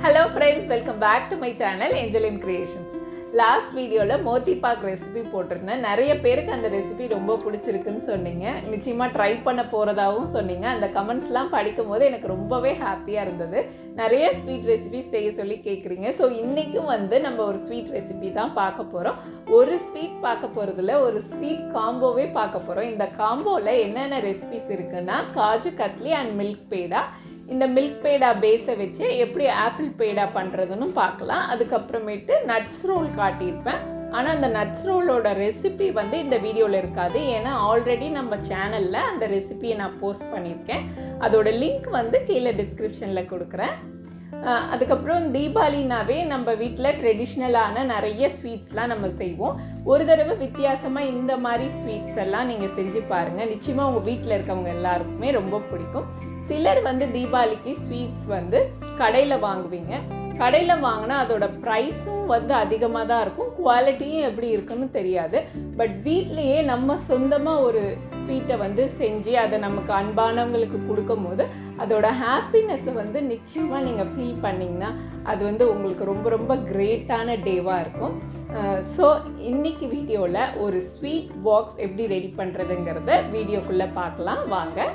Hello friends, welcome back to my channel Angeline Creations. Last video la moti pak recipe போட்டிருந்தேன். நிறைய பேருக்கு அந்த recipe ரொம்ப பிடிச்சிருக்குன்னு சொன்னீங்க. நிச்சயமா ட்ரை பண்ண போறதாவும் சொன்னீங்க. அந்த கமெண்ட்ஸ்லாம் படிக்கும்போது எனக்கு ரொம்பவே ஹாப்பியா இருந்தது. நிறைய ஸ்வீட் ரெசிபிஸ் செய்ய சொல்லி கேக்குறீங்க. சோ இன்னைக்கும் நம்ம ஒரு ஸ்வீட் ரெசிபி தான் பார்க்க போறோம். ஒரு ஸ்வீட் பார்க்க போறதுல ஒரு ஸ்வீட் காம்போவே பார்க்க போறோம். இந்த காம்போல என்னென்ன ரெசிபிஸ் இருக்குன்னா காஜு கத்லி அண்ட் மில்க் பேடா. இந்த மில்க் பேடா பேஸை வச்சு எப்படி ஆப்பிள் பேடா பண்ணுறதுன்னு பார்க்கலாம். அதுக்கப்புறமேட்டு நட்ஸ் ரோல் காட்டியிருப்பேன். ஆனால் அந்த நட்ஸ் ரோலோட ரெசிபி இந்த வீடியோவில் இருக்காது. ஏன்னா ஆல்ரெடி நம்ம சேனலில் அந்த ரெசிபியை நான் போஸ்ட் பண்ணியிருக்கேன். அதோட லிங்க் கீழே டிஸ்கிரிப்ஷனில் கொடுக்குறேன். அதுக்கப்புறம் தீபாவளினாவே நம்ம வீட்டில் ட்ரெடிஷ்னலான நிறைய ஸ்வீட்ஸ்லாம் நம்ம செய்வோம். ஒரு தடவை வித்தியாசமாக இந்த மாதிரி ஸ்வீட்ஸ் எல்லாம் நீங்கள் செஞ்சு பாருங்கள். நிச்சயமாக உங்கள் வீட்டில் இருக்கவங்க எல்லாருக்குமே ரொம்ப பிடிக்கும். சிலர் தீபாவளிக்கு ஸ்வீட்ஸ் கடையில் வாங்குவீங்க. கடையில் வாங்கினா அதோட ப்ரைஸும் அதிகமாக தான் இருக்கும், குவாலிட்டியும் எப்படி இருக்குன்னு தெரியாது. பட் வீட்லேயே நம்ம சொந்தமாக ஒரு ஸ்வீட்டை செஞ்சு அதை நமக்கு அன்பானவங்களுக்கு கொடுக்கும் போது அதோட ஹாப்பினஸை நிச்சயமாக நீங்கள் ஃபீல் பண்ணிங்கன்னா அது உங்களுக்கு ரொம்ப ரொம்ப கிரேட்டான டேவாக இருக்கும். ஸோ இன்றைக்கி வீடியோவில் ஒரு ஸ்வீட் பாக்ஸ் எப்படி ரெடி பண்ணுறதுங்கிறத வீடியோக்குள்ளே பார்க்கலாம் வாங்க.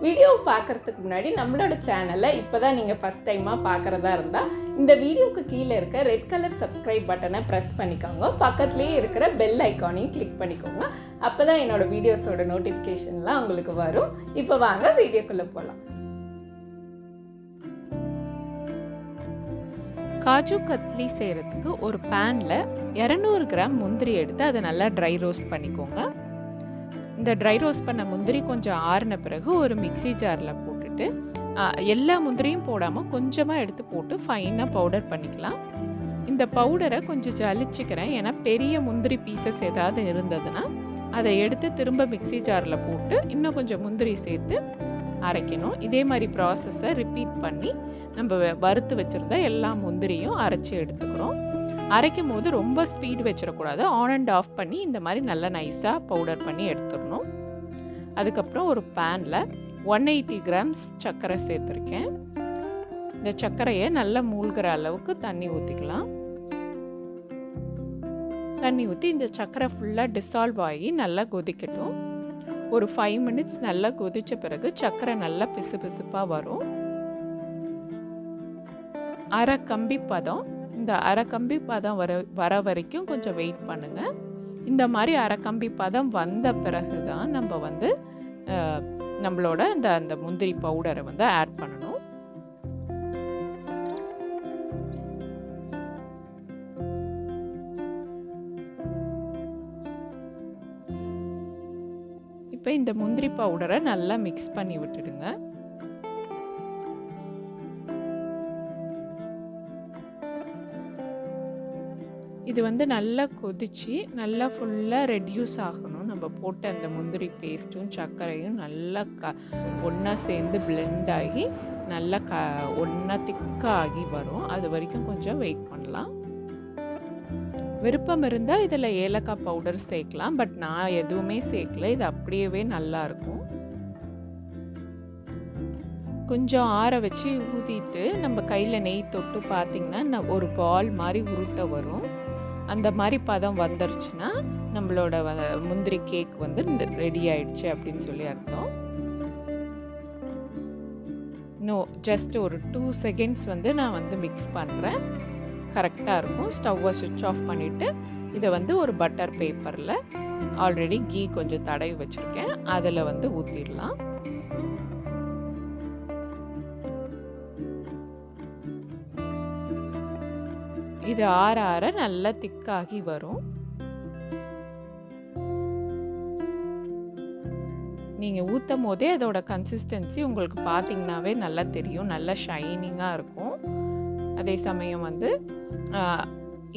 வீடியோ பார்க்குறதுக்கு முன்னாடி நம்மளோட சேனலை இப்போ தான் நீங்கள் ஃபஸ்ட் டைமாக பார்க்குறதா இருந்தால் இந்த வீடியோவுக்கு கீழே இருக்க ரெட் கலர் சப்ஸ்கிரைப் பட்டனை ப்ரெஸ் பண்ணிக்கோங்க. பக்கத்துலேயே இருக்கிற பெல் ஐக்கானையும் கிளிக் பண்ணிக்கோங்க. அப்போ தான் என்னோடய வீடியோஸோட நோட்டிஃபிகேஷன்லாம் உங்களுக்கு வரும். இப்போ வாங்க வீடியோக்குள்ளே போகலாம். காஜு கத்லி செய்கிறதுக்கு ஒரு பேனில் 200 கிராம் முந்திரி எடுத்து அதை நல்லா ட்ரை ரோஸ்ட் பண்ணிக்கோங்க. இந்த ட்ரை ரோஸ்ட் பண்ண முந்திரி கொஞ்சம் ஆறின பிறகு ஒரு மிக்சி ஜாரில் போட்டுட்டு எல்லா முந்திரியும் போடாமல் கொஞ்சமாக எடுத்து போட்டு ஃபைனாக பவுடர் பண்ணிக்கலாம். இந்த பவுடரை கொஞ்சம் ஜலிச்சுக்கிறேன். ஏன்னா பெரிய முந்திரி பீசஸ் ஏதாவது இருந்ததுன்னா அதை எடுத்து திரும்ப மிக்சி ஜாரில் போட்டு இன்னும் கொஞ்சம் முந்திரி சேர்த்து அரைக்கணும். இதே மாதிரி ப்ராசஸை ரிப்பீட் பண்ணி நம்ம வறுத்து வச்சுருந்தா எல்லா முந்திரியும் அரைச்சி எடுத்துக்கிறோம். அரைக்கும் போது ரொம்ப ஸ்பீட் வச்சிடக்கூடாது. ஆன் அண்ட் ஆஃப் பண்ணி இந்த மாதிரி நல்லா நைஸாக பவுடர் பண்ணி எடுத்துடணும். அதுக்கப்புறம் ஒரு பேனில் 180 கிராம்ஸ் சர்க்கரை சேர்த்துருக்கேன். இந்த சர்க்கரையை நல்லா மூழ்கிற அளவுக்கு தண்ணி ஊற்றிக்கலாம். தண்ணி ஊற்றி இந்த சர்க்கரை ஃபுல்லாக டிசால்வ் ஆகி நல்லா கொதிக்கட்டும். ஒரு 5 மினிட்ஸ் நல்லா கொதித்த பிறகு சர்க்கரை நல்லா பிசு பிசுப்பாக வரும். அரை கம்பி பதம், இந்த அரை கம்பி பதம் வர வரைக்கும் கொஞ்சம் வெயிட் பண்ணுங்கள். இந்த மாதிரி அரை கம்பி பதம் வந்த பிறகு தான் நம்ம நம்மளோட அந்த முந்திரி பவுடரை ஆட் பண்ணணும். இப்போ இந்த முந்திரி பவுடரை நல்லா மிக்ஸ் பண்ணி விட்டுடுங்க. இது நல்லா கொதிச்சு நல்லா ஃபுல்லாக ரெடியூஸ் ஆகணும். நம்ம போட்ட அந்த முந்திரி பேஸ்ட்டும் சர்க்கரையும் நல்லா ஒன்றா சேர்ந்து பிளெண்ட் ஆகி நல்லா ஒன்றா திக்காக ஆகி வரும். அது வரைக்கும் கொஞ்சம் வெயிட் பண்ணலாம். விருப்பம் இருந்தால் இதில் ஏலக்காய் பவுடர் சேர்க்கலாம். பட் நான் எதுவுமே சேர்க்கல. இது அப்படியே நல்லாயிருக்கும். கொஞ்சம் ஆற வச்சு ஊற்றிட்டு நம்ம கையில் நெய் தொட்டு பார்த்திங்கன்னா ஒரு பால் மாதிரி உருட்டை வரும். அந்த மாதிரி பதம் வந்துருச்சுன்னா நம்மளோட முந்திரி கேக் ரெடி ஆயிடுச்சு அப்படின்னு சொல்லி அர்த்தம். ஜஸ்ட் ஒரு 2 செகண்ட்ஸ் நான் மிக்ஸ் பண்ணுறேன். கரெக்டாக இருக்கும். ஸ்டவ்வை சுவிட்ச் ஆஃப் பண்ணிவிட்டு இதை ஒரு பட்டர் பேப்பரில் ஆல்ரெடி கீ கொஞ்சம் தடவி வச்சுருக்கேன், அதில் ஊற்றிடலாம். இது ஆற ஆற நல்லா திக்காகி வரும். நீங்கள் ஊற்றும் போதே அதோட கன்சிஸ்டன்சி உங்களுக்கு பார்த்தீங்கன்னாவே நல்லா தெரியும். நல்லா ஷைனிங்காக இருக்கும். அதே சமயம்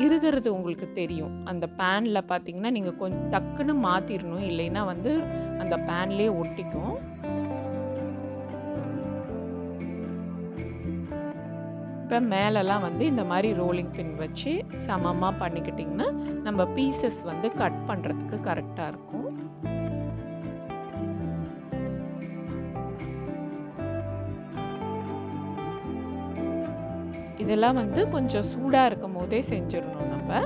இருக்கிறது உங்களுக்கு தெரியும். அந்த பேனில் பார்த்தீங்கன்னா நீங்கள் கொஞ்சம் டக்குன்னு மாற்றிடணும், இல்லைன்னா அந்த பேன்லேயே ஒட்டிக்கும். இப்போ மேலெல்லாம் இந்த மாதிரி ரோலிங் பின் வச்சு சமமாக பண்ணிக்கிட்டிங்கன்னா நம்ம பீசஸ் கட் பண்ணுறதுக்கு கரெக்டாக இருக்கும். இதெல்லாம் வந்து கொஞ்சம் சூடாக இருக்கும் போதே செஞ்சிடணும் நம்ம.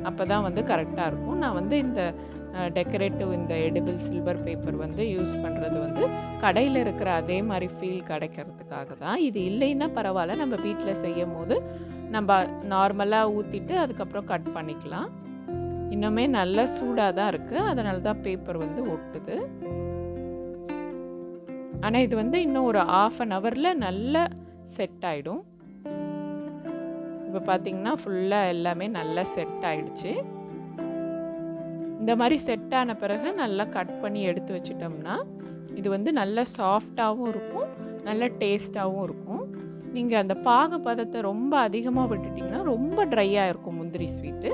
அப்போ தான் வந்து கரெக்டாக இருக்கும். நான் வந்து இந்த டெக்கரேட்டிவ் இந்த எடிபிள் சில்வர் பேப்பர் வந்து யூஸ் பண்ணுறது வந்து கடையில் இருக்கிற அதே மாதிரி ஃபீல் கிடைக்கிறதுக்காக தான். இது இல்லைன்னா பரவாயில்ல, நம்ம வீட்டில் செய்யும் போது நம்ம நார்மலாக ஊற்றிட்டு அதுக்கப்புறம் கட் பண்ணிக்கலாம். இன்னுமே நல்லா சூடாக தான் இருக்குது, அதனால தான் பேப்பர் வந்து ஒட்டுது. ஆனால் இது வந்து இன்னும் ஒரு 1/2 hourல நல்லா செட் ஆகிடும். இப்போ பார்த்தீங்கன்னா ஃபுல்லாக எல்லாமே நல்லா செட் ஆகிடுச்சு. இந்த மாதிரி செட் ஆன பிறகு நல்லா கட் பண்ணி எடுத்து வச்சிட்டோம்னா இது வந்து நல்லா சாஃப்டாகவும் இருக்கும், நல்ல டேஸ்ட்டாகவும் இருக்கும். நீங்கள் அந்த பாகு பதத்தை ரொம்ப அதிகமாக விட்டுட்டிங்கன்னா ரொம்ப ட்ரையாக இருக்கும் முந்திரி ஸ்வீட்டு.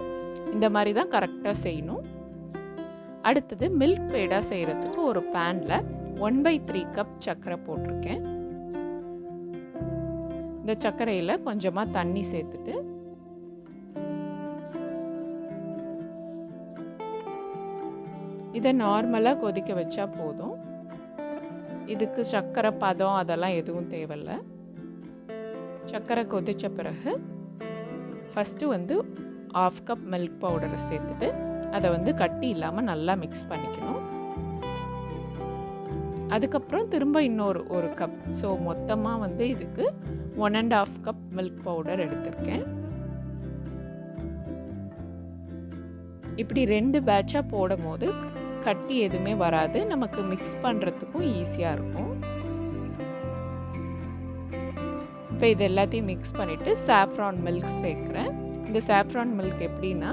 இந்த மாதிரி தான் கரெக்டாக செய்யணும். அடுத்தது மில்க் பேடா செய்கிறதுக்கு ஒரு பேனில் 1/3 கப் சர்க்கரை போட்டிருக்கேன். இந்த சர்க்கரையில் கொஞ்சமாக தண்ணி சேர்த்துட்டு இதை நார்மலாக கொதிக்க வச்சா போதும். இதுக்கு சர்க்கரை பதம் அதெல்லாம் எதுவும் தேவையில்லை. சர்க்கரை கொதித்த பிறகு ஃபஸ்ட்டு வந்து 1/2 கப் மில்க் பவுடரை சேர்த்துட்டு அதை வந்து கட்டி இல்லாமல் நல்லா மிக்ஸ் பண்ணிக்கணும். அதுக்கப்புறம் திரும்ப இன்னொரு கப். ஸோ மொத்தமாக வந்து இதுக்கு 1.5 கப் மில்க் பவுடர் எடுத்திருக்கேன். இப்படி 2 பேட்சாக போடும் போது கட்டி எதுவுமே வராது, நமக்கு மிக்ஸ் பண்ணுறதுக்கும் ஈஸியாக இருக்கும். இப்போ இது எல்லாத்தையும் மிக்ஸ் பண்ணிவிட்டு சாஃப்ரான் மில்க் சேர்க்குறேன். இந்த சாஃப்ரான் மில்க் எப்படின்னா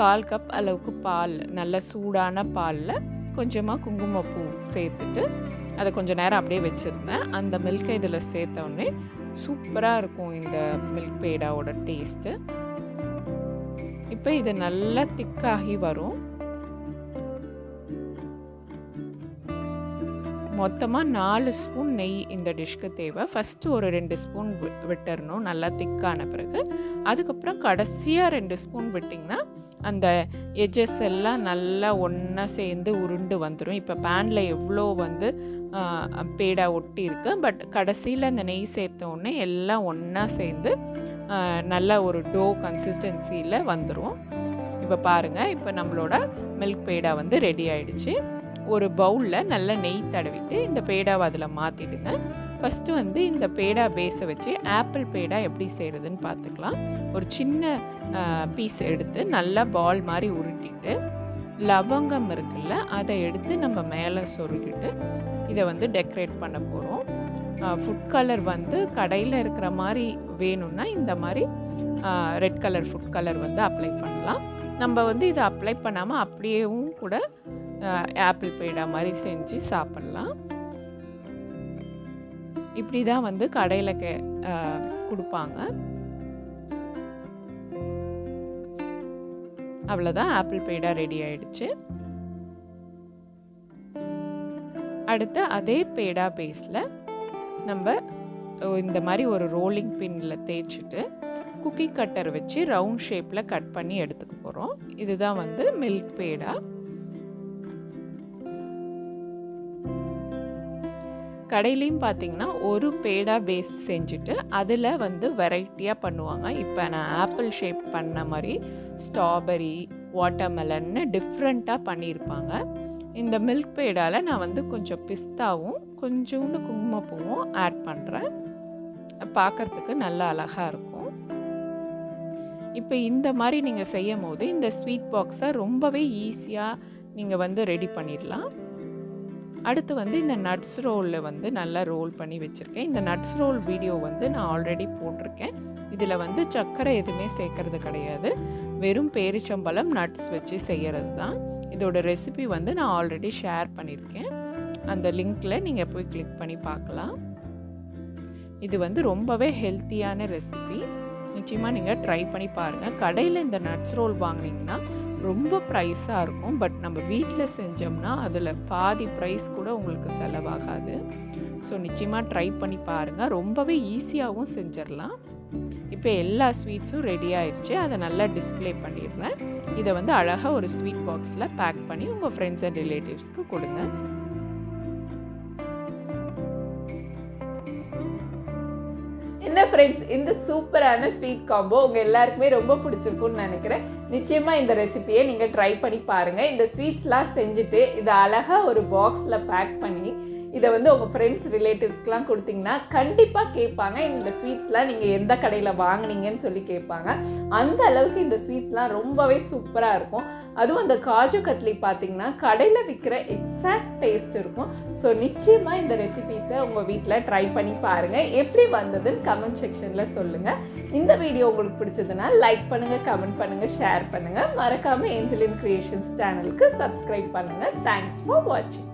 1/4 கப் அளவுக்கு பால், நல்ல சூடான பாலில் கொஞ்சமாக குங்குமப்பூ சேர்த்துட்டு அதை கொஞ்சம் நேரம் அப்படியே வச்சுருந்தேன். அந்த மில்கை இதில் சேர்த்தோடனே சூப்பராக இருக்கும் இந்த மில்க் பேடாவோட டேஸ்ட்டு. இப்போ இது நல்லா திக்காகி வரும். மொத்தமாக 4 ஸ்பூன் நெய் இந்த டிஷ்க்கு தேவை. ஃபஸ்ட்டு ஒரு 2 ஸ்பூன் விட்டுறணும் நல்லா திக்கான பிறகு. அதுக்கப்புறம் கடைசியாக 2 ஸ்பூன் விட்டிங்கன்னா அந்த எட்ஜஸ் எல்லாம் நல்லா ஒன்றா சேர்ந்து உருண்டு வந்துடும். இப்போ பேனில் எவ்வளோ வந்து பேடா ஒட்டி இருக்கு, பட் கடைசியில் அந்த நெய் சேர்த்த உடனே எல்லாம் ஒன்றா சேர்ந்து நல்ல ஒரு டோ கன்சிஸ்டன்சியில் வந்துடும். இப்போ பாருங்கள், இப்போ நம்மளோட மில்க் பேடா வந்து ரெடி ஆயிடுச்சு. ஒரு பவுலில் நல்ல நெய் தடவிட்டு இந்த பேடாவை அதில் மாற்றிடுங்க. ஃபஸ்ட்டு வந்து இந்த பேடா பேஸை வச்சு ஆப்பிள் பேடா எப்படி செய்கிறதுன்னு பார்த்துக்கலாம். ஒரு சின்ன பீஸ் எடுத்து நல்லா பால் மாதிரி உருட்டிட்டு லவங்கம் இருக்குல்ல அதை எடுத்து நம்ம மேலே சொருகிட்டு இதை வந்து டெக்கரேட் பண்ண போகிறோம். ஃபுட் கலர் வந்து கடையில் இருக்கிற மாதிரி வேணும்னா இந்த மாதிரி ரெட் கலர் ஃபுட் கலர் வந்து அப்ளை பண்ணலாம். நம்ம வந்து இதை அப்ளை பண்ணாமல் அப்படியேவும் கூட ஆப்பிள் பேடா மாதிரி செஞ்சு சாப்பிட்லாம். இப்படி தான் வந்து கடையில் கொடுப்பாங்க. அவ்வளோதான், ஆப்பிள் பேடா ரெடி ஆயிடுச்சு. அடுத்து அதே பேடா பேஸில் நம்ம இந்த மாதிரி ஒரு ரோலிங் பின்னில் தேய்ச்சிட்டு குக்கி கட்டர் வச்சு ரவுண்ட் ஷேப்பில் கட் பண்ணி எடுத்துக்க போகிறோம். இதுதான் வந்து மில்க் பேடா. கடையிலையும் பார்த்தீங்கன்னா ஒரு பேடா பேஸ் செஞ்சுட்டு அதில் வந்து வெரைட்டியாக பண்ணுவாங்க. இப்போ நான் ஆப்பிள் ஷேப் பண்ண மாதிரி ஸ்ட்ராபெரி, வாட்டர்மெலன்னு டிஃப்ரெண்ட்டாக பண்ணியிருப்பாங்க. இந்த மில்க் பேடாவில் நான் வந்து கொஞ்சம் பிஸ்தாவும் கொஞ்சோண்டு குங்குமப்பூவும் ஆட் பண்ணுறேன். பார்க்குறதுக்கு நல்லா அழகாக இருக்கும். இப்போ இந்த மாதிரி நீங்கள் செய்யும் போது இந்த ஸ்வீட் பாக்ஸை ரொம்பவே ஈஸியாக நீங்கள் வந்து ரெடி பண்ணிடலாம். அடுத்து வந்து இந்த நட்ஸ் ரோலில் வந்து நல்லா ரோல் பண்ணி வச்சுருக்கேன். இந்த நட்ஸ் ரோல் வீடியோ வந்து நான் ஆல்ரெடி போட்டிருக்கேன். இதில் வந்து சர்க்கரை எதுவுமே சேர்க்கறது கிடையாது, வெறும் பேரிச்சம்பழம் நட்ஸ் வச்சு செய்கிறது தான். இதோட ரெசிபி வந்து நான் ஆல்ரெடி ஷேர் பண்ணியிருக்கேன். அந்த லிங்க்கில் நீங்கள் போய் கிளிக் பண்ணி பார்க்கலாம். இது வந்து ரொம்பவே ஹெல்த்தியான ரெசிபி. நிச்சயமாக நீங்கள் ட்ரை பண்ணி பாருங்கள். கடையில் இந்த நட்ஸ் ரோல் வாங்கினீங்கன்னா ரொம்ப ப்ரைஸாக இருக்கும், பட் நம்ம வீட்டில் செஞ்சோம்னா அதில் பாதி ப்ரைஸ் கூட உங்களுக்கு செலவாகாது. ஸோ நிச்சயமாக ட்ரை பண்ணி பாருங்கள், ரொம்பவே ஈஸியாகவும் செஞ்சிடலாம். இப்போ எல்லா ஸ்வீட்ஸும் ரெடி ஆயிடுச்சு. அதை நல்லா டிஸ்பிளே பண்ணிடுறேன். இதை வந்து அழகாக ஒரு ஸ்வீட் பாக்ஸில் பேக் பண்ணி உங்கள் ஃப்ரெண்ட்ஸ் அண்ட் ரிலேட்டிவ்ஸ்க்கு கொடுங்க. என்ன ஃப்ரெண்ட்ஸ், இந்த சூப்பரான ஸ்வீட் காம்போ உங்கள் எல்லாருக்குமே ரொம்ப பிடிச்சிருக்கும்னு நினைக்கிறேன். நிச்சயமாக இந்த ரெசிபியை நீங்கள் ட்ரை பண்ணி பாருங்கள். இந்த ஸ்வீட்ஸ்லாம் செஞ்சுட்டு இதை அழகாக ஒரு பாக்ஸில் பேக் பண்ணி இதை வந்து உங்கள் ஃப்ரெண்ட்ஸ் ரிலேட்டிவ்ஸ்க்கெலாம் கொடுத்தீங்கன்னா கண்டிப்பாக கேட்பாங்க, இந்த ஸ்வீட்ஸ்லாம் நீங்கள் எந்த கடையில் வாங்கினீங்கன்னு சொல்லி கேட்பாங்க. அந்த அளவுக்கு இந்த ஸ்வீட்ஸ்லாம் ரொம்பவே சூப்பராக இருக்கும். அதுவும் அந்த காஜு கத்லி பார்த்திங்கன்னா கடையில் விற்கிற எக்ஸாக்ட் டேஸ்ட் இருக்கும். ஸோ நிச்சயமாக இந்த ரெசிபீஸை உங்கள் வீட்டில் ட்ரை பண்ணி பாருங்கள். எப்படி வந்ததுன்னு கமெண்ட் செக்ஷனில் சொல்லுங்கள். இந்த வீடியோ உங்களுக்கு பிடிச்சதுன்னா லைக் பண்ணுங்கள், கமெண்ட் பண்ணுங்கள், ஷேர் பண்ணுங்கள். மறக்காமல் ஏஞ்சலின் கிரியேஷன்ஸ் சேனலுக்கு சப்ஸ்கிரைப் பண்ணுங்கள். தேங்க்ஸ் ஃபார் வாட்சிங்.